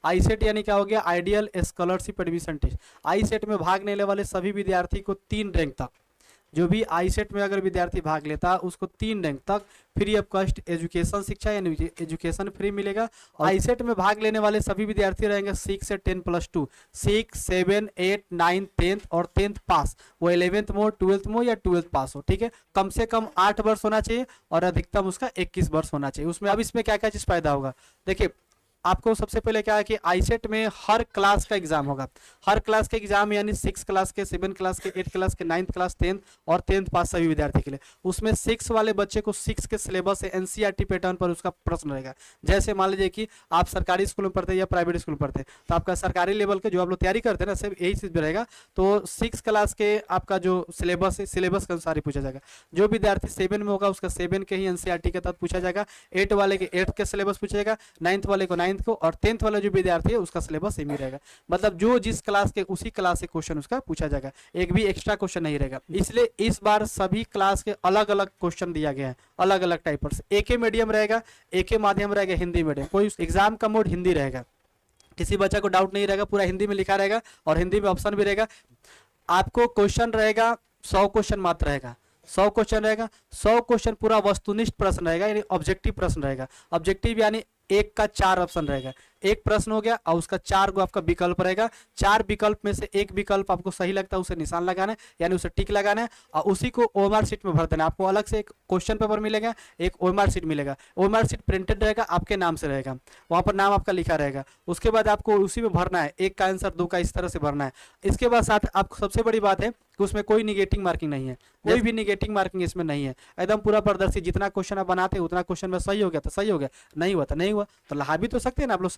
आई set यानी क्या हो गया, आइडियल स्कॉलरशिप एडमिशन टेस्ट। आई सेट में भाग लेने वाले सभी विद्यार्थी को 3 रैंक तक, जो भी आई सेट में अगर विद्यार्थी भाग लेता है उसको 3 रैंक तक फ्री ऑफ कॉस्ट एजुकेशन शिक्षा यानी एजुकेशन फ्री मिलेगा। और आई सेट में भाग लेने वाले सभी विद्यार्थी रहेंगे 6 से 10+2, 6, 7, 8, 9, 10th और 10th पास, वो 11th में हो, 12th में हो या 12th पास हो, ठीक है। कम से कम 8 वर्ष होना चाहिए और अधिकतम उसका 21 वर्ष होना चाहिए उसमें। अब इसमें क्या क्या चीज़ पैदा होगा, देखिए आपको सबसे पहले क्या है कि आईसेट में हर क्लास का एग्जाम होगा। हर क्लास के एग्जाम यानी 6 क्लास के, 7 क्लास के, 8 क्लास के, 9th क्लास, 10th और 10th पास सभी विद्यार्थी के लिए। उसमें 6 वाले बच्चे को 6 के सिलेबस से एनसीईआरटी पैटर्न पर उसका प्रश्न रहेगा। जैसे मान लीजिए कि आप सरकारी स्कूल में पढ़ते हैं या प्राइवेट स्कूल में पढ़ते हैं, तो आपका सरकारी लेवल के जो आप लोग तैयारी करते हैं ना, सिर्फ यही चीज़ रहेगा। तो 6 क्लास के आपका जो सिलेबस है, सिलेबस के अनुसार ही पूछा जाएगा। जो विद्यार्थी 7 में होगा उसका 7 के ही एनसीईआरटी के तहत पूछा जाएगा। 8 वाले के 8 के सिलेबस पूछा जाएगा, 9th वाले को 9th को, और 10th जो विद्यार्थी है उसका सिलेबस सेम ही रहेगा। मतलब जो जिस क्लास के उसी क्लास से क्वेश्चन उसका पूछा जाएगा, एक भी एक्स्ट्रा क्वेश्चन नहीं रहेगा। इसलिए इस बार सभी क्लास के अलग अलग क्वेश्चन दिया गया है, अलग अलग टाइप पर। एक ही मीडियम रहेगा, एक ही माध्यम रहेगा, हिंदी मीडियम। कोई एग्जाम का मोड हिंदी रहेगा, किसी बच्चा को डाउट नहीं रहेगा, पूरा हिंदी में लिखा रहेगा और हिंदी में ऑप्शन भी रहेगा। आपको क्वेश्चन रहेगा 100 क्वेश्चन मात्र रहेगा, 100 क्वेश्चन रहेगा। 100 क्वेश्चन पूरा वस्तुनिष्ठ प्रश्न रहेगा यानी ऑब्जेक्टिव प्रश्न रहेगा। ऑब्जेक्टिव यानी 1 का 4 ऑप्शन रहेगा, एक प्रश्न हो गया और उसका 4 गो आपका विकल्प रहेगा। 4 विकल्प में से एक विकल्प आपको सही लगता है उसे निशान लगाना है यानी उसे टिक लगाना है और उसी को ओएमआर शीट में भर देना है। आपको अलग से एक क्वेश्चन पेपर मिलेगा, एक ओएमआर शीट मिलेगा। ओएमआर शीट प्रिंटेड रहेगा, आपके नाम से रहेगा, वहाँ पर नाम आपका लिखा रहेगा। उसके बाद आपको उसी में भरना है, 1 का आंसर 2 का, इस तरह से भरना है। इसके बाद साथ आपको सबसे बड़ी बात है कि उसमें कोई निगेटिव मार्किंग नहीं है, कोई भी निगेटिव मार्किंग इसमें नहीं है। एकदम पूरा पारदर्शी, जितना क्वेश्चन आप बनाते हैं उतना क्वेश्चन में सही हो गया तो सही हो गया, नहीं हुआ तो नहीं हुआ, तो लहा भी तो सकते हैं ना आप लोग।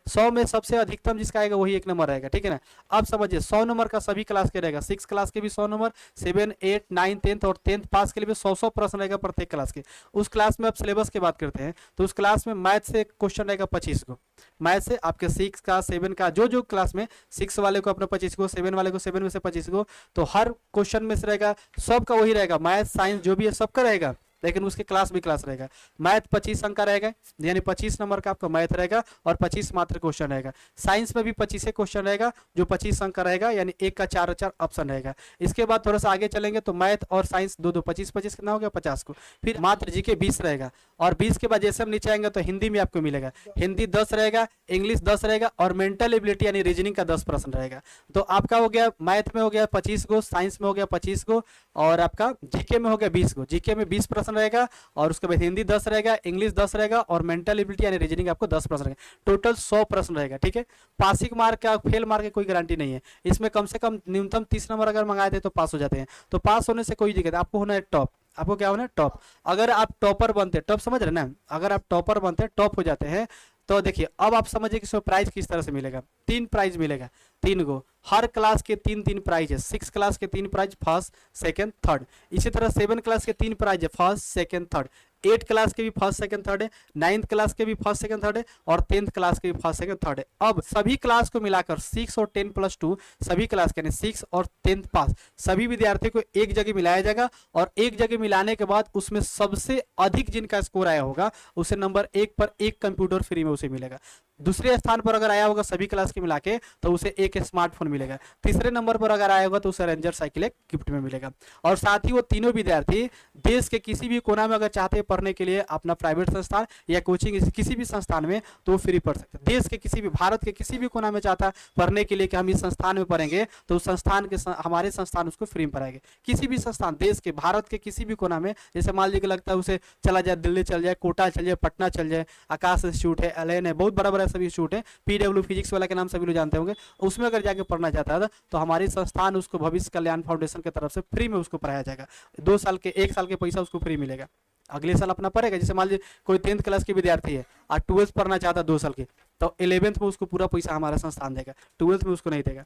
100 में सबसे अधिकतम जिसका आएगा वही 1 नंबर रहेगा, ठीक है ना। अब समझिए 100 नंबर का सभी क्लास के रहेगा, 6 क्लास के भी 100 नंबर, 7, 8, 9, 10th और 10th पास के लिए भी 100 प्रश्न रहेगा प्रत्येक क्लास के। उस क्लास में आप सिलेबस की बात करते हैं तो उस क्लास में मैथ से क्वेश्चन रहेगा 25 को। मैथ से आपके 6 का, 7 का, जो क्लास में 6 वाले को अपना 25 को, 7 वाले को 7 में से 25 को, तो हर क्वेश्चन में से रहेगा, सबका वही रहेगा। मैथ साइंस जो भी है सबका रहेगा, लेकिन उसके क्लास भी क्लास रहेगा। मैथ 25 अंक का रहेगा यानी 25 नंबर का आपका मैथ रहेगा और 25 मात्र क्वेश्चन रहेगा। साइंस में भी 25 क्वेश्चन रहेगा जो 25 अंक का रहेगा यानी 1 का 4 ऑप्शन रहेगा। इसके बाद थोड़ा सा आगे चलेंगे तो मैथ और साइंस दो 25 कितना हो गया 50 को। फिर मात्र जीके 20 रहेगा और 20 के बाद जैसे हम नीचे आएंगे तो हिंदी में आपको मिलेगा, हिंदी 10 रहेगा, इंग्लिश 10 रहेगा और मेंटल एबिलिटी यानी रीजनिंग का 10 प्रश्न रहेगा। तो आपका हो गया मैथ में हो गया 25 को, साइंस में हो गया 25 को और आपका जीके में हो गया 20 को। जीके में 20 प्रश्न रहेगा और उसके बाद हिंदी 10 रहेगा, इंग्लिश 10 रहेगा और मेंटल एबिलिटी यानी रीजनिंग आपको 10 प्रश्न रहेगा। टोटल 100 प्रश्न रहेगा, ठीक है। पासिंग मार्क का, फेल मार्क की कोई गारंटी नहीं है। इसमें कम से कम न्यूनतम 30 नंबर अगर मंगाए थे तो पास हो जाते हैं। तो पास होने से कोई दिक्कत, आपको होना है टॉप। आपको क्या होना है टॉप। अगर आप टॉपर बनते, टॉप समझ रहे ना, अगर आप टॉपर बनते टॉप हो जाते हैं तो देखिए अब आप समझिए कि इसमें प्राइज किस तरह से मिलेगा। 3 प्राइज मिलेगा, 3 गो, हर क्लास के 3 प्राइज है। 6 क्लास के 3 प्राइज, फर्स्ट, सेकंड, थर्ड। इसी तरह 7 क्लास के 3 प्राइज है, फर्स्ट, सेकंड, थर्ड। 8 क्लास के भी फर्स्ट, सेकंड, थर्ड है। 9th क्लास के भी फर्स्ट, सेकंड, थर्ड है और 10th क्लास के भी फर्स्ट, सेकंड, थर्ड है। अब सभी क्लास को मिलाकर 6 और 10+2 सभी क्लास के 6 और 10th पास सभी विद्यार्थियों को एक जगह मिलाया जाएगा और एक जगह मिलाने के बाद उसमें सबसे अधिक जिनका स्कोर आया होगा उसे नंबर 1 पर 1 कंप्यूटर फ्री में उसे मिलेगा। दूसरे स्थान पर अगर आया होगा सभी क्लास के मिला के तो उसे एक स्मार्टफोन मिलेगा। तीसरे नंबर पर अगर आया होगा तो उसे रेंजर साइकिल एक गिफ्ट में मिलेगा। और साथ ही वो तीनों विद्यार्थी देश के किसी भी कोना में अगर चाहते हैं पढ़ने के लिए अपना प्राइवेट संस्थान या कोचिंग किसी भी संस्थान में तो वो फ्री पढ़ सकते हैं। देश के किसी भी, भारत के किसी भी कोना में चाहता है पढ़ने के लिए कि हम इस संस्थान में पढ़ेंगे तो उस संस्थान के हमारे संस्थान उसको फ्री में पढ़ाएंगे। किसी भी संस्थान देश के, भारत के किसी भी कोना में, जैसे मान लीजिए लगता है उसे चला जाए दिल्ली चल जाए, कोटा चल जाए, पटना चल जाए, आकाश इंस्टीट्यूट है, एलएन है, बहुत बड़ा बड़ा सभी इंस्टीट्यूट है, पीडब्ल्यू फिजिक्स वाला के नाम सभी लोग जानते होंगे, उसमें अगर जाके पढ़ना चाहता है तो हमारे संस्थान उसको भविष्य कल्याण फाउंडेशन की तरफ से फ्री में उसको पढ़ाया जाएगा। 2 साल के, 1 साल के पैसा उसको फ्री मिलेगा, अगले साल अपना पढ़ेगा। जैसे मान लीजिए कोई 10th क्लास के विद्यार्थी है और 12th पढ़ना चाहता है 2 साल के, तो 11th में उसको पूरा पैसा हमारा संस्थान देगा, 12th में उसको नहीं देगा।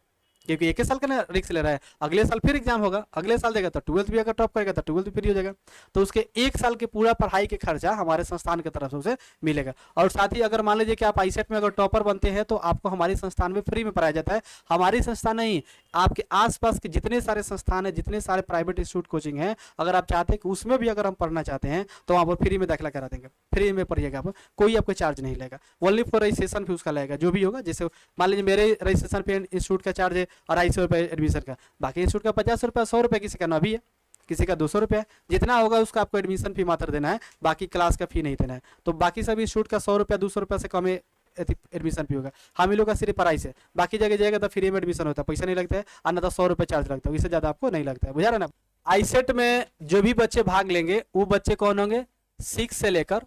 क्योंकि एक ही साल का ना रिस्क ले रहा है, अगले साल फिर एग्जाम होगा, अगले साल देगा तो 12th भी अगर टॉप करेगा तो 12th भी फ्री हो जाएगा। तो उसके एक साल के पूरा पढ़ाई के खर्चा हमारे संस्थान की तरफ से उसे मिलेगा। और साथ ही अगर मान लीजिए कि आप आईसेट में अगर टॉपर बनते हैं तो आपको हमारी संस्थान में फ्री में पढ़ाया जाता है। हमारी संस्थान नहीं, आपके आसपास के जितने सारे संस्थान हैं, जितने सारे प्राइवेट इंस्टीट्यूट कोचिंग हैं, अगर आप चाहते हैं कि उसमें भी अगर हम पढ़ना चाहते हैं तो वहाँ पर फ्री में दाखिला करा देंगे, फ्री में पढ़िएगा आप, कोई आपको चार्ज नहीं लेगा। ओनली फॉर रजिस्ट्रेशन फी उसका लगेगा जो भी होगा। जैसे मान लीजिए मेरे रजिस्ट्रेशन पे इंस्टीट्यूट का चार्ज है 250 एडमिशन का, बाकी इंस्टीट्यूट का 50 रुपया, 100 रुपये, किसी का 9 भी है, किसी का 200 रुपया, जितना होगा उसका आपको एडमिशन फी मात्र देना है, बाकी क्लास का फी नहीं देना है। तो बाकी सभी इंस्टीट्यूट का 100 रुपया 200 रुपया से कम एडमिशन फी होगा, हम ही लोग का सिर्फ प्राइस है। बाकी जगह जाएगा तो फ्री में एडमिशन होता है, पैसा नहीं लगता है, और ना तो 100 रुपये चार्ज लगता है, इससे ज़्यादा आपको नहीं लगता है। बुझा रहे ना। आईसेट में जो भी बच्चे भाग लेंगे वो बच्चे कौन होंगे, 6 से लेकर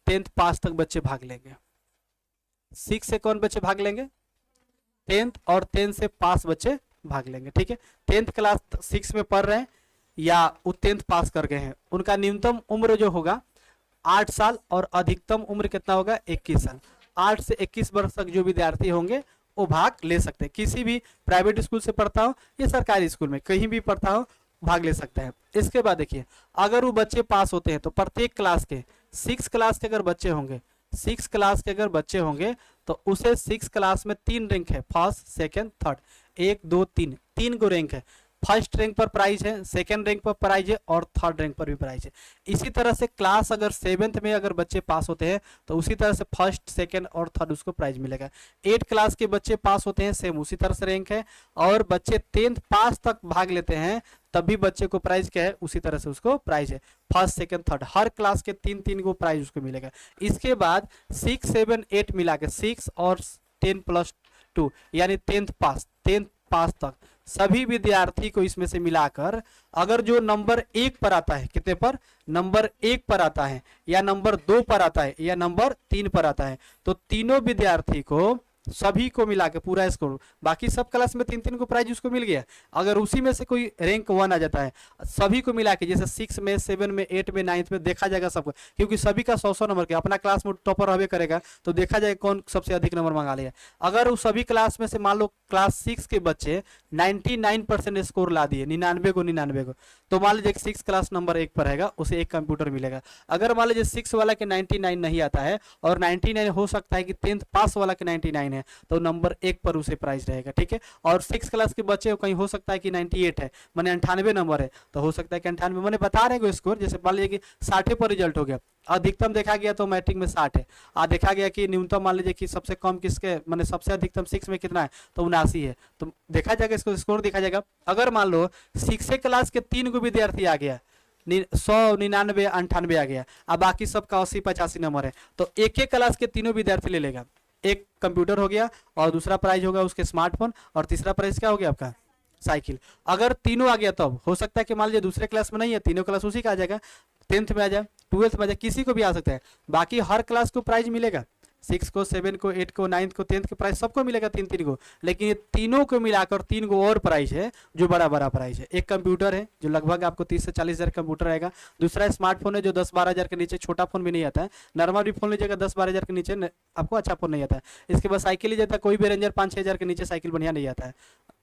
10th पास तक बच्चे भाग लेंगे। 6 से कौन बच्चे भाग लेंगे, 10th, और 10th से पास बच्चे भाग लेंगे। ठीक है, 10th क्लास 6 में पढ़ रहे हैं या वो 10th पास कर गए हैं, उनका न्यूनतम उम्र जो होगा 8 साल और अधिकतम उम्र कितना होगा, 21 साल। 8 से 21 वर्ष तक जो विद्यार्थी होंगे वो भाग ले सकते हैं। किसी भी प्राइवेट स्कूल से पढ़ता हो या सरकारी स्कूल में कहीं भी पढ़ता हो भाग ले सकता है। इसके बाद देखिए, अगर वो बच्चे पास होते हैं तो प्रत्येक क्लास के 6 क्लास के अगर बच्चे होंगे, 6 क्लास के अगर बच्चे होंगे तो उसे 6 क्लास में 3 रैंक है, फर्स्ट, सेकंड, थर्ड, 1 2 3, 3 को रैंक है। फर्स्ट रैंक पर प्राइज है, सेकंड रैंक पर प्राइज है और थर्ड रैंक पर भी प्राइज है। इसी तरह से क्लास अगर 7th में अगर बच्चे पास होते हैं तो उसी तरह से फर्स्ट, सेकंड और थर्ड उसको प्राइज मिलेगा। 8 क्लास के बच्चे पास होते हैं, सेम उसी तरह से रैंक है। और बच्चे 10th पास तक भाग लेते हैं तब भी बच्चे को प्राइज क्या है, उसी तरह से उसको प्राइज है, फर्स्ट, सेकंड, थर्ड, हर क्लास के 3-3 को प्राइज उसको मिलेगा। इसके बाद 6, 7, 8 मिला के 6 और 10 + 2 यानी 10th पास तक सभी विद्यार्थी को इसमें से मिलाकर अगर जो नंबर 1 पर आता है, कितने पर, नंबर 1 पर आता है या नंबर 2 पर आता है या नंबर 3 पर आता है, तो तीनों विद्यार्थी को सभी को मिला के पूरा स्कोर, बाकी सब क्लास में 3-3 को प्राइज उसको मिल गया। अगर उसी में से कोई रैंक 1 आ जाता है, सभी को मिला के जैसे 6 में, 7 में, 8 में, 9th में देखा जाएगा सबको, क्योंकि सभी का 100-100 नंबर के, अपना क्लास में टॉपर रहबे करेगा तो देखा जाएगा कौन सबसे अधिक नंबर मंगा लिया। अगर उस सभी क्लास में से मान लो क्लास 6 के बच्चे 99% स्कोर ला दिए, 99 को, तो मान लीजिए 6 क्लास नंबर 1 पर रहेगा, उसे एक कंप्यूटर मिलेगा। अगर मान लीजिए 6 वाला के 99 नहीं आता है और 99 हो सकता है कि 10th पास वाला के 99 है, तो नंबर 1 पर उसे प्राइज रहेगा। ठीक है, और 6 क्लास के बच्चे कहीं हो सकता है कि 98 है, माने 98 नंबर है, तो हो सकता है कि 98 मैंने बता रहे हैं स्कोर, जैसे मान लीजिए कि 60 पर रिजल्ट हो गया, अधिकतम देखा गया तो मैट्रिक में 60 है, देखा गया कि न्यूनतम मान लीजिए कि सबसे कम किसके, माने सबसे अधिकतम 6 में कितना है, तो 79 है, तो देखा जाएगा इसको स्कोर देखा जाएगा। अगर मान लो 6 क्लास के 3 को विद्यार्थी आ गया, 100, 99, 98 आ गया, अब बाकी सबका 80, 85 नंबर है, तो एक क्लास के तीनों विद्यार्थी ले लेगा। एक कंप्यूटर हो गया और दूसरा प्राइज होगा उसके स्मार्टफोन और तीसरा प्राइज क्या हो गया आपका, साइकिल। अगर तीनों आ गया तब हो सकता है कि मान लीजिए दूसरे क्लास में नहीं है, तीनों क्लास उसी का आ जाएगा, 10th में आ जाए, 12th में आ जाए, किसी को भी आ सकता है। बाकी हर क्लास को प्राइज मिलेगा, 6 को, 7 को, 8 को, 9th को, 10th के प्राइज सबको मिलेगा 3-3 को, लेकिन ये तीनों को मिलाकर 3 को और प्राइज है जो बड़ा प्राइज है। एक कंप्यूटर है जो लगभग आपको 30 से 40 हज़ार कंप्यूटर आएगा, दूसरा स्मार्टफोन है जो 10-12 हज़ार के नीचे, छोटा फोन भी नहीं आता है, नॉर्मल भी फोन लीजिएगा 10-12 हज़ार के नीचे आपको अच्छा फोन नहीं आता है। इसके बाद साइकिल लीजिए तो कोई भी रेंजर 5-6 हज़ार के नीचे साइकिल बढ़िया नहीं आता है,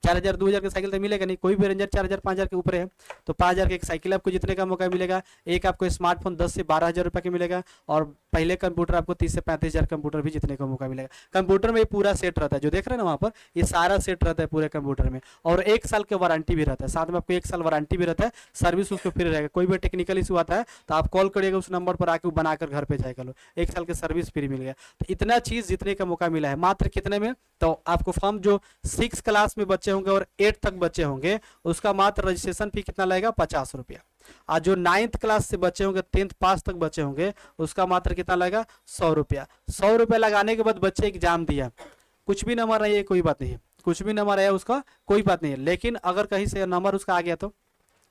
4,000 2,000 की साइकिल तो मिलेगा नहीं, कोई भी रेंजर 4,000 5,000 के ऊपर है तो 5,000 की एक साइकिल आपको जीतने का मौका मिलेगा। एक आपको स्मार्टफोन 10 से 12 हज़ार रुपये का मिलेगा और पहले कंप्यूटर आपको 30 से 35 हज़ार कंप्यूटर भी जीतने का मौका मिलेगा। कंप्यूटर में पूरा सेट रहता है, जो देख रहे हैं ना वहाँ पर, ये सारा सेट रहता है पूरे कंप्यूटर में, और 1 साल की वारंटी भी रहता है, साथ में आपको 1 साल वारंटी भी रहता है, सर्विस उसको फ्री रहेगा। कोई भी टेक्निकल इशू आता है तो आप कॉल करिएगा उस नंबर पर, आके बनाकर घर पे जाएगा, लो 1 साल की सर्विस फ्री मिल गया। तो इतना चीज़ जीतने का मौका मिला है मात्र कितने में, तो आपको फॉर्म जो 6 क्लास में बच्चे होंगे और 8 तक बच्चे होंगे उसका मात्र रजिस्ट्रेशन फी कितना लगेगा, 50 रुपया। और जो 9th क्लास से बच्चे होंगे, 10th पास तक बच्चे होंगे, उसका मात्र कितना लगेगा, 100 रुपया। 100 रुपया लगाने के बाद बच्चे एग्जाम दिया, कुछ भी नंबर नहीं है कोई बात नहीं है, कुछ भी नंबर आया उसका कोई बात नहीं है, लेकिन अगर कहीं से नंबर उसका आ गया तो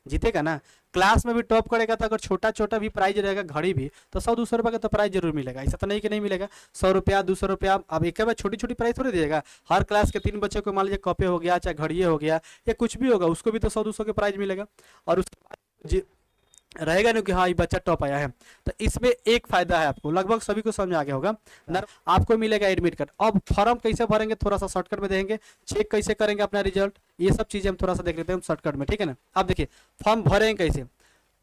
जीतेगा ना। क्लास में भी टॉप करेगा तो अगर छोटा छोटा भी प्राइज रहेगा, घड़ी भी, तो 100-200 रुपये का तो प्राइज जरूर मिलेगा, ऐसा तो नहीं कि नहीं मिलेगा। 100 रुपया 200 रुपया, अब एक बार छोटी छोटी प्राइज थोड़ी दीजिएगा। हर क्लास के 3 बच्चों को मान लीजिए कॉपी हो गया, चाहे घड़िए हो गया या कुछ भी होगा, उसको भी तो 100-200 के प्राइज मिलेगा। और उसके बाद रहेगा नहीं कि हाँ ये बच्चा टॉप आया है। तो इसमें एक फायदा है, आपको लगभग सभी को समझ आ गया होगा ना। आपको मिलेगा एडमिट कार्ड। अब फॉर्म कैसे भरेंगे थोड़ा सा शॉर्टकट में देखेंगे, चेक कैसे करेंगे अपना रिजल्ट, ये सब चीजें हम थोड़ा सा देख लेते हैं शॉर्टकट में, ठीक है ना। अब देखिए फॉर्म भरेंगे कैसे।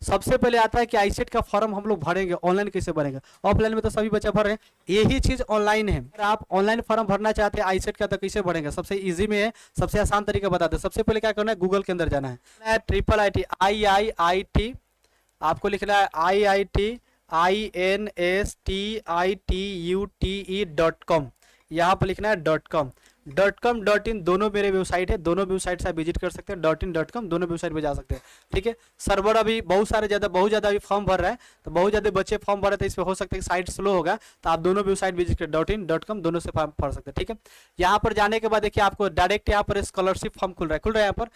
सबसे पहले आता है कि आईसेट का फॉर्म हम लोग भरेंगे, ऑनलाइन कैसे भरेंगे। ऑफलाइन में तो सभी बच्चे भर रहे हैं, यही चीज ऑनलाइन है। अगर आप ऑनलाइन फॉर्म भरना चाहते हैं आईसेट का तो कैसे भरेंगे, सबसे इजी में है, सबसे आसान तरीका बताते हैं। सबसे पहले क्या करना है, गूगल के अंदर जाना है, IIIT IIIT आपको लिखना है IITINSTITUTE.com, यहाँ पर लिखना है .com.in, दोनों मेरे वेबसाइट है, दोनों वेबसाइट से आप विजिट कर सकते हैं। .in.com दोनों वेबसाइट पे जा सकते हैं, ठीक है। सर्वर अभी बहुत ज़्यादा अभी फॉर्म भर रहा है, तो बहुत ज़्यादा बच्चे फॉर्म भर रहे थे, इस पर हो सकता है कि साइट स्लो होगा, तो आप दोनों वेबसाइट विजिट करें, .in.com दोनों से फॉर्म भर सकते हैं, ठीक है। यहाँ पर जाने के बाद देखिए आपको डायरेक्ट यहाँ पर स्कॉलरशिप फॉर्म खुल रहा है यहाँ पर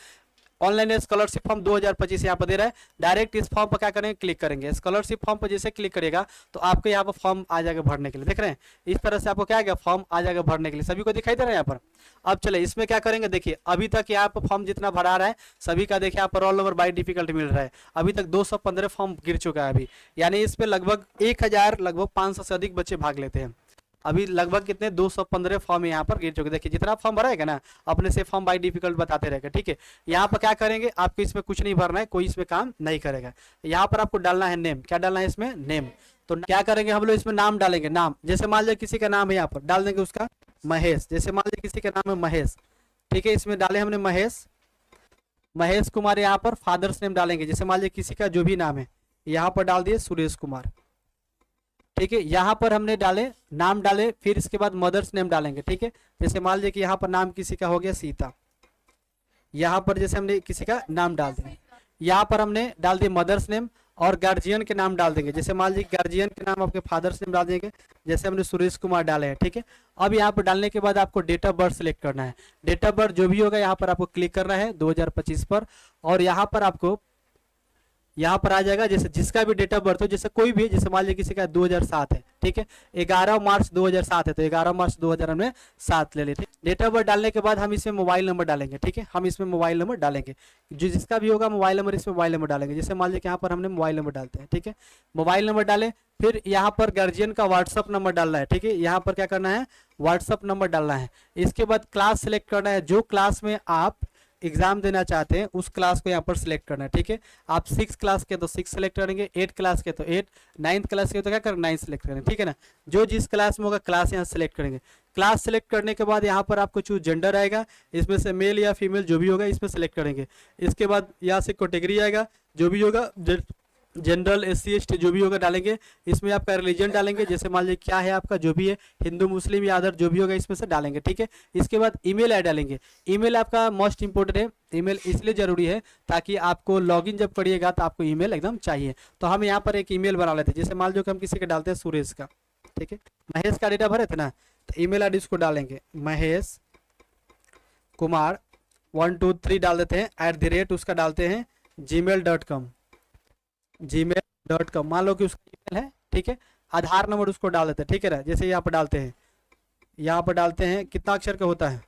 ऑनलाइन स्कॉलरशिप फॉर्म 2025 यहाँ पर दे रहा है। डायरेक्ट इस फॉर्म पर क्या करेंगे, क्लिक करेंगे। स्कॉलरशिप फॉर्म पर जैसे क्लिक करिएगा तो आपको यहाँ पर फॉर्म आ जाएगा भरने के लिए, देख रहे हैं इस तरह से आपको क्या आएगा, फॉर्म आ जाएगा भरने के लिए। सभी को दिखाई दे रहा है यहाँ पर। अब चले इसमें क्या करेंगे, देखिए अभी तक यहाँ पर फॉर्म जितना भरा रहा है सभी का देखिए यहाँ पर रोल नंबर बाई डिफिकल्ट मिल रहा है। अभी तक 215 फॉर्म गिर चुका है अभी, यानी इस पर लगभग 1000 लगभग 500 से अधिक बच्चे भाग लेते हैं। अभी लगभग कितने 215 फॉर्म यहाँ पर गिर चुके। देखिए जितना फॉर्म भराएगा ना अपने से फॉर्म बाई डिफिकल्ट बताते रहेगा, ठीक है। यहाँ पर क्या करेंगे, आपको इसमें कुछ नहीं भरना है, कोई इसमें काम नहीं करेगा। यहाँ पर आपको डालना है नेम, क्या डालना है इसमें, नेम। तो क्या करेंगे हम लोग इसमें नाम डालेंगे, नाम जैसे मान लीजिए किसी का नाम है यहाँ पर डाल देंगे उसका महेश, जैसे मान लीजिए किसी का नाम है महेश, ठीक है। इसमें डाले हमने महेश कुमार। यहाँ पर फादर्स नेम डालेंगे, जैसे मान लीजिए किसी का जो भी नाम है यहाँ पर डाल दिए सुरेश कुमार, ठीक है। यहाँ पर हमने डाले नाम डाले, फिर इसके बाद मदर्स नेम डालेंगे, ठीक है। जैसे मान लीजिए कि यहाँ पर नाम किसी का हो गया सीता, यहाँ पर जैसे हमने किसी का नाम डाल दिया, यहाँ पर हमने डाल दिया मदर्स नेम और गार्जियन के नाम डाल देंगे। जैसे मान लीजिए गार्जियन के नाम आपके फादर्स नेम डाल देंगे, जैसे हमने सुरेश कुमार डाले हैं, ठीक है। अब यहाँ पर डालने के बाद आपको डेट ऑफ बर्थ सेलेक्ट करना है। डेट ऑफ बर्थ जो भी होगा यहाँ पर आपको क्लिक करना है 2025 पर, और यहाँ पर आपको यहाँ पर आ जाएगा जैसे जिसका भी डेट ऑफ बर्थ हो, जैसे कोई भी, जैसे मान लीजिए किसी का 2007 है, ठीक है। 11 मार्च 2007 है तो 11 मार्च 2007 ले लेते। डेट ऑफ बर्थ डालने के बाद हम इसमें मोबाइल नंबर डालेंगे, ठीक है। हम इसमें मोबाइल नंबर डालेंगे, जो जिसका भी होगा मोबाइल नंबर, इसमें मोबाइल नंबर डालेंगे। जैसे मान लीजिए यहाँ पर हमने मोबाइल नंबर डालते हैं, ठीक है। मोबाइल नंबर डाले, फिर यहाँ पर गार्जियन का व्हाट्सअप नंबर डालना है, ठीक है। यहाँ पर क्या करना है, व्हाट्सअप नंबर डालना है। इसके बाद क्लास सेलेक्ट करना है, जो क्लास में आप एग्जाम देना चाहते हैं उस क्लास को यहाँ पर सिलेक्ट करना है, ठीक है। आप 6 क्लास के तो 6 सेलेक्ट करेंगे, 8 क्लास के तो 8, 9th क्लास के तो क्या करेंगे 9 सेलेक्ट करेंगे, ठीक है ना। जो जिस क्लास में होगा क्लास यहाँ सेलेक्ट करेंगे। क्लास सेलेक्ट करने के बाद यहाँ पर आपको चूज जेंडर आएगा, इसमें से मेल या फीमेल जो भी होगा इसमें सेलेक्ट करेंगे। इसके बाद यहाँ से कैटेगरी आएगा, जो भी होगा जनरल SC ST जो भी होगा डालेंगे। इसमें आपका रिलीजन डालेंगे, जैसे मान लीजिए क्या है आपका जो भी है, हिंदू मुस्लिम या अदर जो भी होगा इसमें से डालेंगे, ठीक है। इसके बाद ईमेल आई डालेंगे। ईमेल आपका मोस्ट इंपोर्टेंट है, ईमेल इसलिए जरूरी है ताकि आपको लॉगिन जब करिएगा तो आपको ईमेल एकदम चाहिए। तो हम यहाँ पर एक ईमेल बना लेते हैं, जैसे मान लो कि हम किसी का डालते हैं सुरेश का, ठीक है। महेश का डेटा भरे थे ना, तो ईमेल आई डी उसको डालेंगे महेश कुमार 1 2 3 डाल देते हैं, @ उसका डालते हैं gmail.com। मान लो कि उसका ईमेल है, ठीक है। आधार नंबर उसको डाल देते हैं, ठीक है ना। जैसे यहाँ पर डालते हैं, यहाँ पर डालते हैं कितना अक्षर का होता है,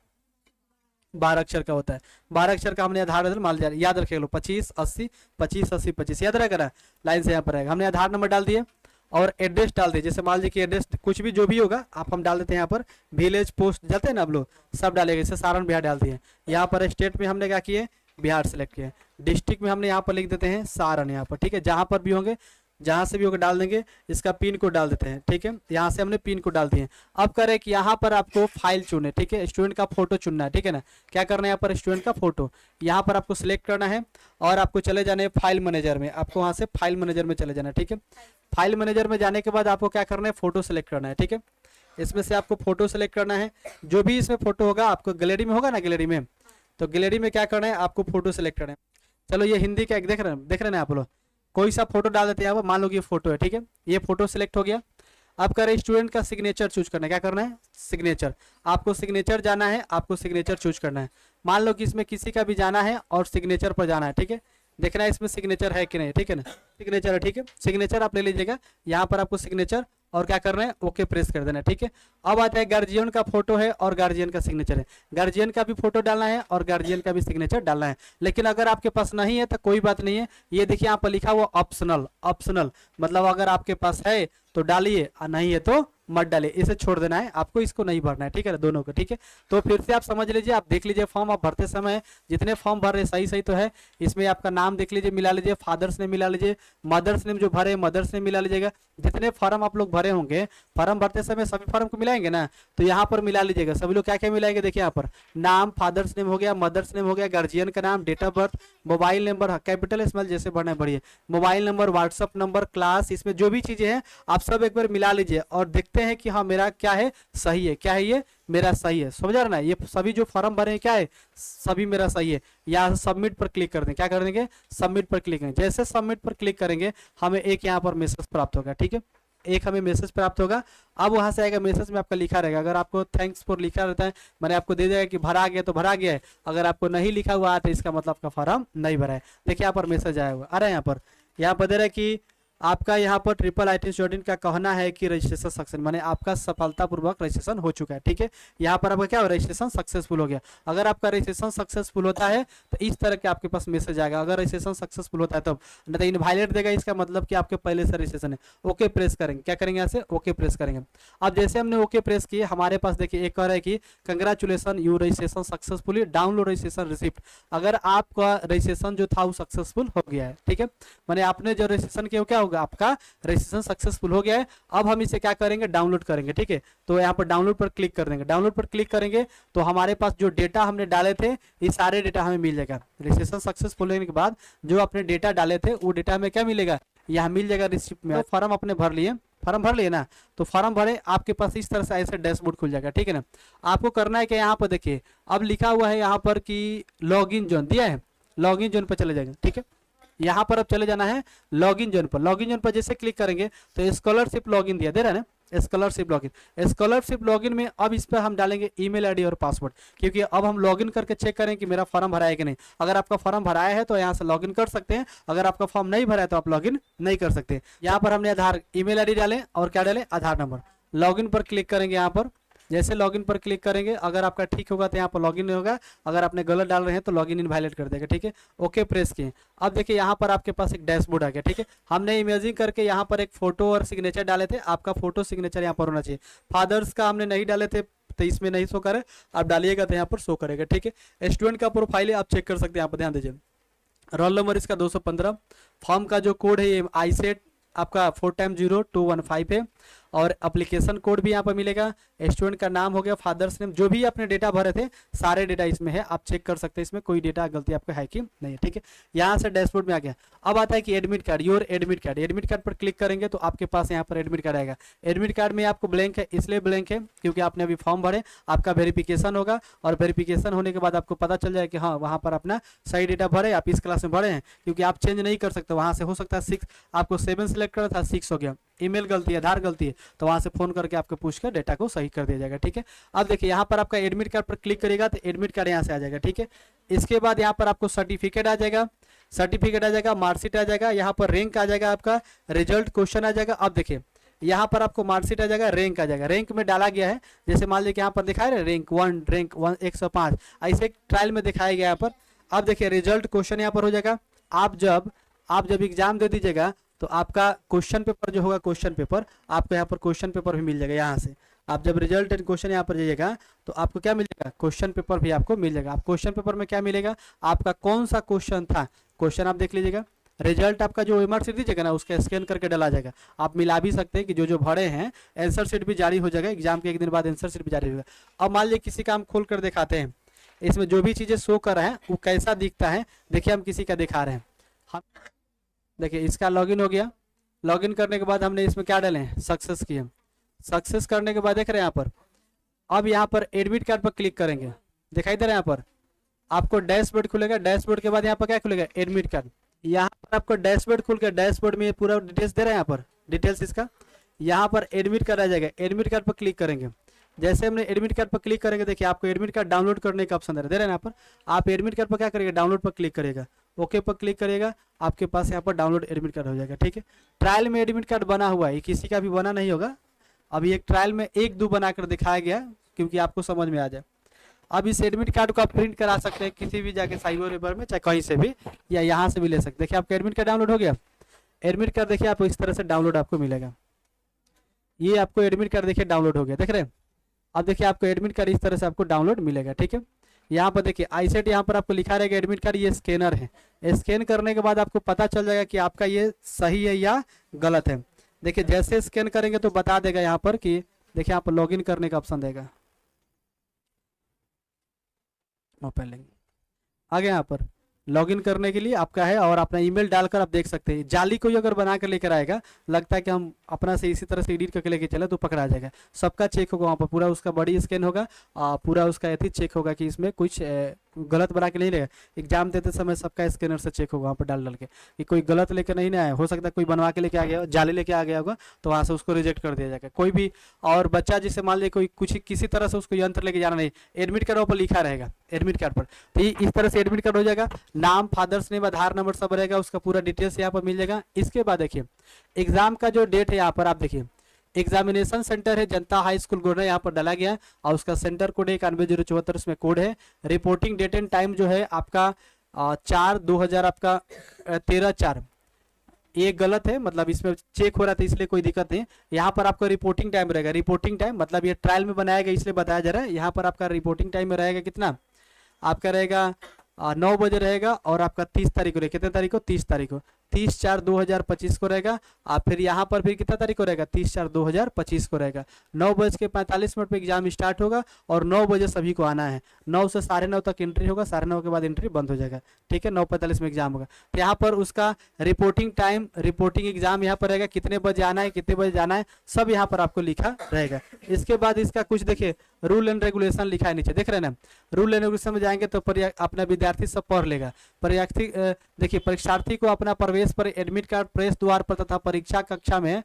12 अक्षर का होता है। 12 अक्षर का हमने आधार मान लिया, याद रखे लो 25 80 25 80 25 याद रहेगा, लाइन से यहाँ पर रहेगा। हमने आधार नंबर डाल दिए और एड्रेस डाल दिए, जैसे मान लीजिए कि एड्रेस कुछ भी जो भी होगा आप हम डाल देते हैं यहाँ पर, विलेज पोस्ट जाते हैं ना आप लोग सब डालेंगे। जैसे सारण बिहार डाल दिए, यहाँ पर स्टेट में हमने क्या किए बिहार सेलेक्ट किए, डिस्ट्रिक्ट में हमने यहाँ पर लिख देते हैं सारण यहाँ पर, ठीक है। जहाँ पर भी होंगे जहाँ से भी होगा डाल देंगे। इसका पिन कोड डाल देते हैं, ठीक है। यहाँ से हमने पिन कोड डाल दिए। अब करें कि यहाँ पर आपको फाइल चुने, ठीक है। स्टूडेंट का फोटो चुनना है, ठीक है ना। क्या करना है यहाँ पर स्टूडेंट का फोटो यहाँ पर आपको सिलेक्ट करना है और आपको चले जाना है फाइल मैनेजर में। आपको वहाँ से फाइल मैनेजर में चले जाना है, ठीक है। फाइल मैनेजर में जाने के बाद आपको क्या करना है, फोटो सेलेक्ट करना है, ठीक है। इसमें से आपको फोटो सेलेक्ट करना है, जो भी इसमें फोटो होगा आपको गैलरी में होगा ना, गैलरी में तो गैलरी में क्या करना है आपको फोटो सेलेक्ट करना है। चलो ये हिंदी का एक देख रहे हैं ना आप लोग, कोई सा फोटो डाल देते हैं आप, मान लो कि ये फोटो है, ठीक है। ये फोटो सेलेक्ट हो गया। अब करें स्टूडेंट का सिग्नेचर चूज करना है। क्या करना है, सिग्नेचर। आपको सिग्नेचर जाना है, आपको सिग्नेचर चूज करना है। मान लो कि इसमें किसी का भी जाना है और सिग्नेचर पर जाना है, ठीक है। देखना है इसमें सिग्नेचर है कि नहीं, ठीक है ना। सिग्नेचर है, ठीक है। सिग्नेचर आप ले लीजिएगा, यहाँ पर आपको सिग्नेचर और क्या करना है, ओके प्रेस कर देना है। ठीक है, अब आता है गार्जियन का फोटो है और गार्जियन का सिग्नेचर है। गार्जियन का भी फोटो डालना है और गार्जियन का भी सिग्नेचर डालना है। लेकिन अगर आपके पास नहीं है तो कोई बात नहीं है, ये देखिए यहाँ पर लिखा हुआ ऑप्शनल। ऑप्शनल मतलब अगर आपके पास है तो डालिए और नहीं है तो मत डालिए, इसे छोड़ देना है आपको, इसको नहीं भरना है। ठीक है, दोनों को। ठीक है, तो फिर से आप समझ लीजिए, आप देख लीजिए फॉर्म आप भरते समय जितने फॉर्म भर रहे सही सही तो है। इसमें आपका नाम देख लीजिए, मिला लीजिए, फादर्स नेम मिला लीजिए, मदर्स नेम जो भरे मदर्स नेम मिला लीजिएगा। जितने फॉर्म आप लोग भरे होंगे, फॉर्म भरते समय सभी फॉर्म को मिलाएंगे ना, तो यहाँ पर मिला लीजिएगा। सभी लोग क्या क्या मिलाएंगे, देखिए यहाँ पर नाम, फादर्स नेम हो गया, मदर्स नेम हो गया, गार्जियन का नाम, date of birth, mobile number, capital small जैसे भरना है बढ़िया, mobile number, WhatsApp number, class, इसमें जो भी चीजें हैं आप सब एक बार मिला लीजिए और देखते हैं कि हाँ मेरा क्या है, सही है। क्या है ये, मेरा सही है। समझ रहे ना, ये सभी जो फॉर्म भरे हैं क्या है, सभी मेरा सही है। यहाँ सबमिट पर क्लिक कर दें, क्या कर देंगे, सबमिट पर क्लिक करेंगे। जैसे सबमिट पर क्लिक करेंगे हमें एक यहाँ पर मैसेज प्राप्त होगा। ठीक है, एक हमें मैसेज प्राप्त होगा। अब वहां से आएगा, मैसेज में आपका लिखा रहेगा, अगर आपको थैंक्स फॉर लिखा रहता है मैंने आपको दे देगा कि भरा गया तो भरा गया है, अगर आपको नहीं लिखा हुआ है तो इसका मतलब आपका फॉर्म नहीं भरा है। देखिए यहाँ पर मैसेज आया हुआ, आ रहा है यहाँ पर दे रहा है कि आपका यहाँ पर ट्रिपल आईटी स्टूडेंट का कहना है कि रजिस्ट्रेशन सक्सेस, माने आपका सफलतापूर्वक रजिस्ट्रेशन हो चुका है। ठीक है, यहाँ पर आपका क्या रजिस्ट्रेशन सक्सेसफुल हो गया। अगर आपका रजिस्ट्रेशन सक्सेसफुल होता है तो इस तरह के आपके पास मैसेज आएगा, अगर रजिस्ट्रेशन सक्सेसफुल होता है तब, नहीं तो इनवैलिड देगा, इसका मतलब कि आपके पहले से रजिस्ट्रेशन है। ओके प्रेस करेंगे, क्या करेंगे यहाँ से, ओके प्रेस करेंगे। अब जैसे हमने ओके प्रेस किए, हमारे पास देखिए एक कह रहा है कि congratulation you registration successfully, download registration receipt. अगर आपका रजिस्ट्रेशन जो था वो सक्सेसफुल हो गया है। ठीक है, माने आपने जो रजिस्ट्रेशन किया क्या होगा, आपका रजिस्ट्रेशन सक्सेसफुल हो गया है। अब हम इसे क्या करेंगे, डाउनलोड करेंगे। ठीक है, तो यहाँ पर डाउनलोड पर क्लिक कर देंगे। डाउनलोड पर क्लिक करेंगे तो हमारे पास जो डेटा हमने डाले थे ये सारे डेटा हमें मिल जाएगा। रजिस्ट्रेशन सक्सेसफुल होने के बाद जो अपने डेटा डाले थे वो डेटा हमें क्या मिलेगा, यहाँ मिल जाएगा रिसिप्ट में। फॉर्म अपने भर लिए, फॉर्म भर लिए ना, तो फॉर्म भरे आपके पास इस तरह से ऐसे डैशबोर्ड खुल जाएगा। ठीक है ना, आपको करना है कि यहाँ पर देखिए अब लिखा हुआ है यहाँ पर कि लॉगिन जोन दिया है, लॉगिन जोन पर चले जाएंगे। ठीक है, यहाँ पर अब चले जाना है लॉगिन जोन पर। लॉगिन जोन पर जैसे क्लिक करेंगे तो स्कॉलरशिप लॉगिन दिया दे रहा है ना, स्कॉलरशिप लॉगिन। स्कॉलरशिप लॉगिन में अब इस पर हम डालेंगे ईमेल आईडी और पासवर्ड, क्योंकि अब हम लॉगिन करके चेक करें कि मेरा फॉर्म भरा है कि नहीं। अगर आपका फॉर्म भराया है तो यहाँ से लॉगिन कर सकते हैं, अगर आपका फॉर्म नहीं भरा है तो आप लॉगिन नहीं कर सकते। यहाँ पर हमने आधार ईमेल आईडी डालें और क्या डालें, आधार नंबर। लॉगिन पर क्लिक करेंगे, यहाँ पर जैसे लॉगिन पर क्लिक करेंगे अगर आपका ठीक होगा तो यहाँ पर लॉगिन होगा, अगर आपने गलत डाल रहे हैं तो लॉगिन इनवैलिड कर देगा। ठीक है, ओके प्रेस किए। अब देखिए यहाँ पर आपके पास एक डैशबोर्ड आ गया। ठीक है, हमने इमेजिंग करके यहाँ पर एक फोटो और सिग्नेचर डाले थे, आपका फोटो सिग्नेचर यहाँ पर होना चाहिए। फादर्स का हमने नहीं डाले थे तो इसमें नहीं शो करे, आप डालिएगा तो यहाँ पर शो करेगा। ठीक है, स्टूडेंट का प्रोफाइल है, आप चेक कर सकते हैं, यहाँ पर ध्यान दीजिए। रोल नंबर इसका 215, फॉर्म का जो कोड है ये आईसेट आपका 4x0215 है, और एप्लीकेशन कोड भी यहाँ पर मिलेगा। स्टूडेंट का नाम हो गया, फादर्स नेम, जो भी अपने डेटा भरे थे सारे डेटा इसमें है, आप चेक कर सकते हैं इसमें कोई डेटा गलती आपका है कि नहीं है। ठीक है, यहाँ से डैशबोर्ड में आ गया। अब आता है कि admit card, your admit card. Admit card पर क्लिक करेंगे तो आपके पास यहाँ पर एडमिट कार्ड आएगा। एडमिट कार्ड में आपको ब्लैंक है, इसलिए ब्लैंक है क्योंकि आपने अभी फॉर्म भरे, आपका वेरिफिकेशन होगा और वेरिफिकेशन होने के बाद आपको पता चल जाए कि हाँ वहाँ पर अपना सही डेटा भरे, आप इस क्लास में भरे हैं, क्योंकि आप चेंज नहीं कर सकते। वहाँ से हो सकता है 6 आपको 7 सेलेक्ट करा था 6 हो गया, ईमेल गलती है, आधार गलती है, तो वहाँ से फोन करके आपको पूछ कर डेटा को सही कर दिया जाएगा। ठीक है, अब देखिए यहाँ पर आपका एडमिट कार्ड पर क्लिक करेगा तो एडमिट कार्ड यहाँ से आ जाएगा। ठीक है, इसके बाद यहाँ पर आपको सर्टिफिकेट आ जाएगा, सर्टिफिकेट आ जाएगा, मार्कशीट आ जाएगा, यहाँ पर रैंक आ जाएगा, आपका रिजल्ट क्वेश्चन आ जाएगा। अब देखिए यहाँ पर आपको मार्कशीट आ जाएगा, रैंक आ जाएगा। रैंक में डाला गया है, जैसे मान लीजिए यहाँ पर दिखाया है रैंक 1, रैंक 105, ऐसे ट्रायल में दिखाया गया यहाँ पर। अब देखिए रिजल्ट क्वेश्चन यहाँ पर हो जाएगा। आप जब एग्जाम दे दीजिएगा तो आपका क्वेश्चन पेपर जो होगा, क्वेश्चन पेपर आपको यहाँ पर क्वेश्चन पेपर भी मिल जाएगा। यहाँ से आप जब रिजल्ट एंड क्वेश्चन यहाँ पर जाइएगा तो आपको क्या मिल जाएगा, क्वेश्चन पेपर भी आपको मिल जाएगा। आप क्वेश्चन पेपर में क्या मिलेगा, आपका कौन सा क्वेश्चन था, क्वेश्चन आप देख लीजिएगा। रिजल्ट आपका जो मार्कशीट दीजिएगा ना उसका स्कैन करके डाला जाएगा। आप मिला भी सकते हैं कि जो भरे हैं, आंसर शीट भी जारी हो जाएगा, एग्जाम के एक दिन बाद आंसर शीट भी जारी होगा। अब मान लीजिए किसी का हम खोल कर दिखाते हैं, इसमें जो भी चीज़ें शो कर रहे हैं वो कैसा दिखता है। देखिए हम किसी का दिखा रहे हैं, हम देखिए इसका लॉगिन हो गया। लॉगिन करने के बाद हमने इसमें क्या डाले हैं, सक्सेस किए। सक्सेस करने के बाद देख रहे हैं यहाँ पर, अब यहाँ पर एडमिट कार्ड पर क्लिक करेंगे, दिखाई दे रहा है यहाँ पर आपको डैशबोर्ड खुलेगा। डैशबोर्ड के बाद यहाँ पर क्या खुलेगा, एडमिट कार्ड। यहाँ पर आपको डैशबोर्ड खुल के डैशबोर्ड में पूरा डिटेल्स दे रहा है, यहाँ पर डिटेल्स इसका। यहाँ पर एडमिट कार्ड आ जाएगा, एडमिट कार्ड पर क्लिक करेंगे। जैसे हमने एडमिट कार्ड पर क्लिक करेंगे, देखिए आपको एडमिट कार्ड डाउनलोड करने का ऑप्शन दे रहा है यहाँ पर। आप एडमिट कार्ड पर क्या करेंगे, डाउनलोड पर क्लिक करेगा, ओके पर क्लिक करेगा, आपके पास यहाँ पर डाउनलोड एडमिट कार्ड हो जाएगा। ठीक है, ट्रायल में एडमिट कार्ड बना हुआ है, किसी का भी बना नहीं होगा, अभी एक ट्रायल में 1-2 बनाकर दिखाया गया क्योंकि आपको समझ में आ जाए। अब इस एडमिट कार्ड को आप प्रिंट करा सकते हैं किसी भी जाके साइबर वेबर में, चाहे कहीं से भी, या यहाँ से भी ले सकते हैं। देखिए आपका एडमिट कार्ड डाउनलोड हो गया। एडमिट कार्ड देखिए आपको इस तरह से डाउनलोड आपको मिलेगा। ये आपको एडमिट कार्ड देखिए डाउनलोड हो गया, देख रहे हैं। अब देखिए आपको एडमिट कार्ड इस तरह से आपको डाउनलोड मिलेगा, ठीक है। यहाँ पर देखिए आईसेट, यहाँ पर आपको लिखा रहेगा एडमिट कार्ड, ये स्कैनर है। स्कैन करने के बाद आपको पता चल जाएगा कि आपका ये सही है या गलत है। देखिए जैसे स्कैन करेंगे तो बता देगा यहाँ पर कि देखिए यहाँ पर लॉगिन करने का ऑप्शन देगा। ओपन लिंक आ गया, यहाँ पर लॉगिन करने के लिए आपका है और अपना ईमेल डालकर आप देख सकते हैं। जाली कोई अगर बना कर लेकर आएगा, लगता है कि हम अपना से इसी तरह से एडिट करके लेके चले, तो पकड़ा जाएगा। सबका चेक होगा वहाँ पर, पूरा उसका बॉडी स्कैन होगा, पूरा उसका एथी चेक होगा कि इसमें कुछ गलत बना के नहीं लेगा। एग्जाम देते समय सबका स्कैनर से चेक होगा वहाँ पर डाल के कि कोई गलत लेकर नहीं ना आया। हो सकता है कोई बनवा के लेके आ गया, जाली लेके आ गया होगा, तो वहाँ से उसको रिजेक्ट कर दिया जाएगा। कोई भी और बच्चा जिसे मान लीजिए कोई कुछ किसी तरह से उसको यंत्र लेके जाना नहीं, एडमिट कार्ड पर लिखा रहेगा एडमिट कार्ड पर, तो इस तरह से एडमिट कार्ड हो जाएगा। नाम, फादर्स नेम, आधार नंबर सब रहेगा, उसका पूरा डिटेल्स यहाँ पर मिल जाएगा। इसके बाद देखिए एग्जाम का जो डेट है यहाँ पर आप देखिए, एग्जामिनेशन सेंटर है जनता हाई स्कूल गोंडा, यहाँ पर डाला गया और उसका सेंटर कोड है 91,074, इसमें कोड है। रिपोर्टिंग डेट एंड टाइम जो है आपका 4/2000 आपका 13/4, ये गलत है, मतलब इसमें चेक हो रहा था इसलिए कोई दिक्कत नहीं। यहाँ पर आपका रिपोर्टिंग टाइम रहेगा, रिपोर्टिंग टाइम मतलब ये ट्रायल में बनाया गया इसलिए बताया जा रहा है। यहाँ पर आपका रिपोर्टिंग टाइम में रहेगा कितना, आपका रहेगा 9 बजे रहेगा और आपका 30 तारीख को रहेगा, कितने तारीख को, 30 तारीख को, 30/4/2025 को रहेगा। और फिर यहाँ पर फिर कितना तारीख को रहेगा, 30/4/2025 को रहेगा। 9:45 पे एग्जाम स्टार्ट होगा और 9 बजे सभी को आना है। 9 से 9:30 तक एंट्री होगा, 9:30 के बाद एंट्री बंद हो जाएगा, ठीक है। 9:45 में एग्जाम होगा। तो यहाँ पर उसका रिपोर्टिंग टाइम, रिपोर्टिंग एग्जाम यहाँ पर रहेगा, कितने बजे आना है, कितने बजे जाना है, सब यहाँ पर आपको लिखा रहेगा। इसके बाद इसका कुछ देखिए रूल एंड रेगुलेशन लिखा है नीचे, देख रहे हैं ना। रूल एंड रेगुलेशन में जाएंगे तो अपना विद्यार्थी सब पढ़ लेगा। देखिए परीक्षार्थी को अपना प्रवेश पर एडमिट कार्ड प्रेस द्वार पर तथा परीक्षा कक्षा में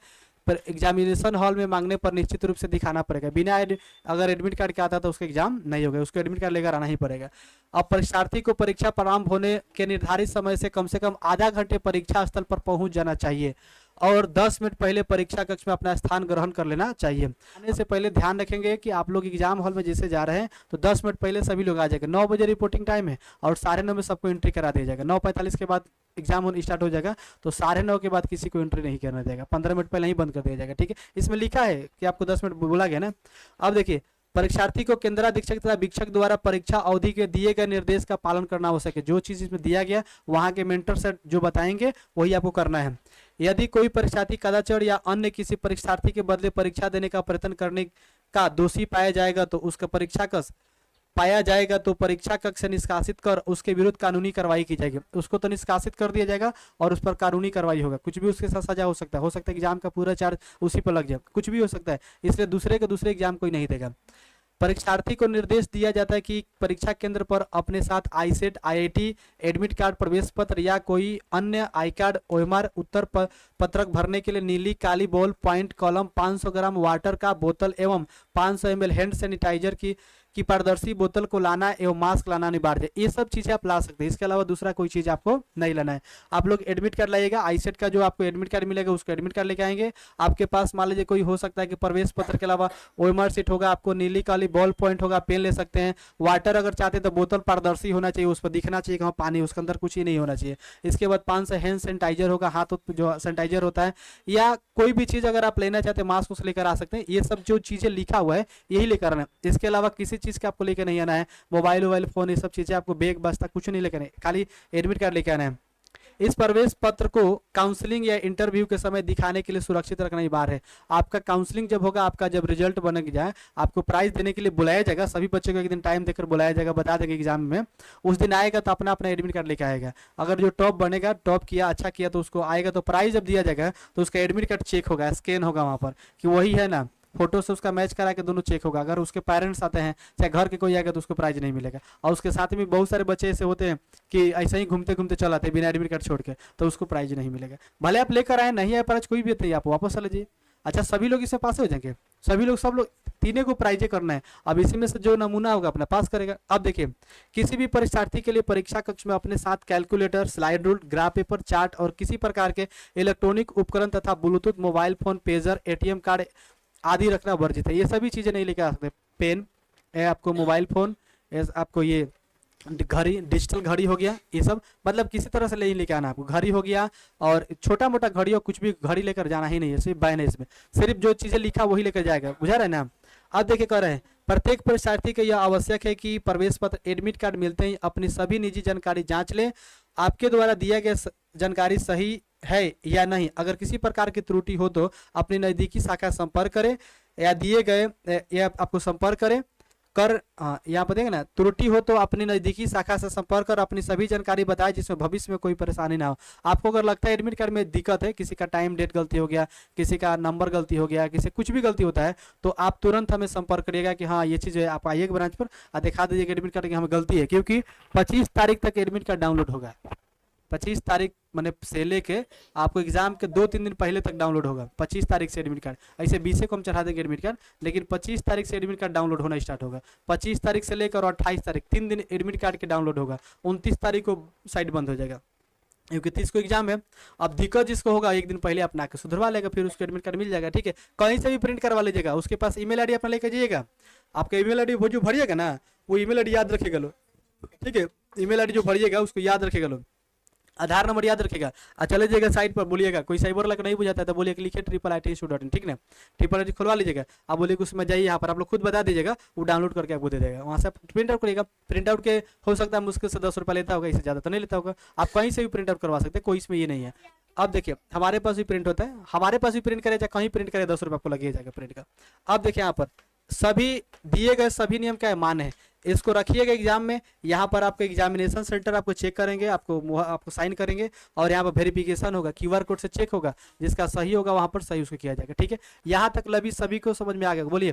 पर एग्जामिनेशन हॉल में मांगने पर निश्चित रूप से दिखाना पड़ेगा। बिना अगर एडमिट कार्ड के आता तो उसका एग्जाम नहीं होगा, उसको एडमिट कार्ड लेकर आना ही पड़ेगा। अब परीक्षार्थी को परीक्षा प्रारंभ होने के निर्धारित समय से कम आधा घंटे परीक्षा स्थल पर पहुंच जाना चाहिए और 10 मिनट पहले परीक्षा कक्ष में अपना स्थान ग्रहण कर लेना चाहिए। आने से पहले ध्यान रखेंगे कि आप लोग एग्जाम हॉल में जैसे जा रहे हैं तो 10 मिनट पहले सभी लोग आ जाएंगे। 9 बजे रिपोर्टिंग टाइम है और 9:30 में सबको एंट्री करा दिया जाएगा। 9:45 के बाद एग्जाम स्टार्ट हो जाएगा, तो 9:30 के बाद किसी को एंट्री नहीं करना जाएगा, 15 मिनट पहले ही बंद कर दिया जाएगा, ठीक है। इसमें लिखा है कि आपको 10 मिनट बोला गया ना। अब देखिए परीक्षार्थी को केंद्राधीक्षक तथा वीक्षक द्वारा परीक्षा अवधि के दिए गए निर्देश का पालन करना आवश्यक है। जो चीज इसमें दिया गया वहां के मेंटर से जो बताएंगे वही आपको करना है। यदि कोई परीक्षार्थी कदाचार या अन्य किसी परीक्षार्थी के बदले परीक्षा देने का प्रयत्न करने का दोषी पाया जाएगा तो उसका परीक्षा कक्ष से निष्कासित कर उसके विरुद्ध कानूनी कार्रवाई की जाएगी। उसको तो निष्कासित कर दिया जाएगा और उस पर कानूनी कार्रवाई होगा। कुछ भी उसके साथ सजा हो सकता है एग्जाम का पूरा चार्ज उसी पर लग जाए, कुछ भी हो सकता है। इसलिए दूसरे एग्जाम कोई नहीं देगा। परीक्षार्थी को निर्देश दिया जाता है कि परीक्षा केंद्र पर अपने साथ आईसेट, आईआईटी, एडमिट कार्ड, प्रवेश पत्र या कोई अन्य आई कार्ड, ओएमआर, उत्तर पत्रक भरने के लिए नीली काली ball point column, 500 gram water का बोतल एवं 500 ml हैंड सैनिटाइजर की पारदर्शी बोतल को लाना एवं मास्क लाना अनिवार्य है। ये सब चीजें आप ला सकते हैं, इसके अलावा दूसरा कोई चीज आपको नहीं लाना है। आप लोग एडमिट कार्ड लाइएगा, आईसेट का जो आपको एडमिट कार्ड मिलेगा उसको एडमिट कार्ड लेके आएंगे। आपके पास मान लीजिए कोई हो सकता है कि प्रवेश पत्र के अलावा ओएमआर सीट होगा, आपको नीली काली बॉल पॉइंट होगा, पेन ले सकते हैं। वाटर अगर चाहते हैं तो बोतल पारदर्शी होना चाहिए, उस पर दिखना चाहिए कि हाँ पानी, उसके अंदर कुछ ही नहीं होना चाहिए। इसके बाद 500 हैंड सैनिटाइजर होगा, हाथ जो सैनिटाइजर होता है, या कोई भी चीज अगर आप लेना चाहते हैं मास्क उसे लेकर आ सकते हैं। ये सब जो चीजें लिखा हुआ है यही लेकर आना है। इसके अलावा किसी चीज के आपको लेकर नहीं आना है, मोबाइल फोन ये सब चीजें आपको बैग बस्ता कुछ नहीं लेकर, खाली एडमिट कार्ड लेके आना है। इस प्रवेश पत्र को काउंसलिंग या इंटरव्यू के समय दिखाने के लिए सुरक्षित रखना ही बार है। आपका काउंसलिंग जब होगा, आपका जब रिजल्ट बन जाए, आपको प्राइज देने के लिए बुलाया जाएगा। सभी बच्चों को एक दिन टाइम देकर बुलाया जाएगा, बता देंगे एग्जाम में। उस दिन आएगा तो अपना एडमिट कार्ड लेके आएगा। अगर जो टॉप बनेगा, टॉप किया, अच्छा किया, तो उसको आएगा, तो प्राइज जब दिया जाएगा तो उसका एडमिट कार्ड चेक होगा, स्कैन होगा वहां पर कि वही है ना, फोटो से उसका मैच करा के दोनों चेक होगा। अगर उसके पेरेंट्स आते हैं चाहे घर के कोई आएगा तो उसको प्राइज नहीं मिलेगा। और उसके साथ में बहुत सारे बच्चे ऐसे होते हैं कि ऐसे ही घूमते घूमते चल आते हैं बिना एडमिट कार्ड छोड़ के, तो उसको प्राइज नहीं मिलेगा। भले आप लेकर आए, नहीं आए प्राइज कोई भी नहीं, आप वापस चले जाइए। अच्छा सभी लोग इससे पास हो जाएंगे, सब लोग तीनों को प्राइजे करना है। अब इसी में से जो नमूना होगा अपना पास करेगा। अब देखिए किसी भी परीक्षार्थी के लिए परीक्षा कक्ष में अपने साथ calculator, slide rule, graph paper, chart और किसी प्रकार के इलेक्ट्रॉनिक उपकरण तथा Bluetooth, mobile phone, pager, ATM card, आदि रखना वर्जित है। ये सभी चीज़ें नहीं लेके आ सकते। पेन, आपको मोबाइल फ़ोन, आपको ये घड़ी, डिजिटल घड़ी हो गया, ये सब मतलब किसी तरह से नहीं लेके आना। आपको घड़ी हो गया और छोटा मोटा घड़ी हो, कुछ भी घड़ी लेकर जाना ही नहीं है, सिर्फ बैन है इसमें। सिर्फ जो चीज़ें लिखा वही लेकर जाएगा, बुझा रहे हैं ना। अब देखिए कह रहे हैं प्रत्येक परीक्षार्थी को यह आवश्यक है कि प्रवेश पत्र, एडमिट कार्ड मिलते ही अपनी सभी निजी जानकारी जांच लें। आपके द्वारा दिया गया जानकारी सही है या नहीं। अगर किसी प्रकार की त्रुटि हो तो अपनी नज़दीकी शाखा संपर्क करें या दिए गए या आपको संपर्क करें कर यहाँ पर देंगे ना, त्रुटि हो तो अपनी नज़दीकी शाखा से संपर्क कर अपनी सभी जानकारी बताएं जिसमें भविष्य में कोई परेशानी ना हो। आपको अगर लगता है एडमिट कार्ड में दिक्कत है, किसी का टाइम डेट गलती हो गया, किसी का नंबर गलती हो गया, किसी कुछ भी गलती होता है, तो आप तुरंत हमें संपर्क करिएगा कि हाँ ये चीज़ है। आप आइएगा ब्रांच पर और दिखा दीजिएगा एडमिट कार्ड की हमें गलती है, क्योंकि 25 तारीख तक एडमिट कार्ड डाउनलोड होगा। 25 तारीख मैंने से लेके आपको एग्जाम के 2-3 दिन पहले तक डाउनलोड होगा। 25 तारीख से एडमिट कार्ड, ऐसे 20 को हम चढ़ा देंगे एडमिट कार्ड, लेकिन 25 तारीख से एडमिट कार्ड डाउनलोड होना स्टार्ट होगा। 25 तारीख से लेकर 28 तारीख 3 दिन एडमिट कार्ड के डाउनलोड होगा। 29 तारीख को साइट बंद हो जाएगा, क्योंकि 30 को एग्जाम है। अब दिक्कत जिसको होगा एक दिन पहले अपना के सुधरवा लेगा, फिर उसको एडमिट कार्ड मिल जाएगा। ठीक है, कहीं से भी प्रिंट करवा लीजिएगा। उसके पास ईमेल आईडी अपना लेकर जाइएगा। आपका ईमेल आईडी वो जो भरिएगा ना, वो ईमेल आईडी याद रखेगा लो। ठीक है, ईमेल आईडी जो भरिएगा उसको याद रखेगा लो, आधार नंबर याद रखेगा और चले जाइएगा साइट पर। बोलिएगा कोई साइबर वाला नहीं बुझाता है तो बोलिए लिखिए IITISU.in, ठीक ना, IIT खुलवा लीजिएगा। आप बोलिए कि उसमें जाइए, यहाँ पर आप लोग खुद बता दीजिएगा, वो डाउनलोड करके आपको दे देगा। वहाँ से आप प्रिंट आउट करिएगा। प्रिंट आउट के हो सकता है मुश्किल से 10 रुपये लेता होगा, इससे ज़्यादा तो नहीं लेता होगा। आप कहीं से भी प्रिंट आउट करवा सकते हैं, कोई इसमें ये नहीं है। अब देखिए हमारे पास भी प्रिंट होता है, हमारे पास भी प्रिंट करे चाहे कहीं प्रिंट करे 10 रुपये आपको लगे जाएगा प्रिंट का। अब देखिए यहाँ पर सभी दिए गए सभी नियम का मान है, इसको रखिएगा एग्जाम में। यहाँ पर आपको एग्जामिनेशन सेंटर आपको चेक करेंगे, आपको साइन करेंगे और यहाँ पर वेरिफिकेशन होगा, QR कोड से चेक होगा, जिसका सही होगा वहाँ पर सही उसको किया जाएगा। ठीक है, यहाँ तक सभी को समझ में आ गया, बोलिए।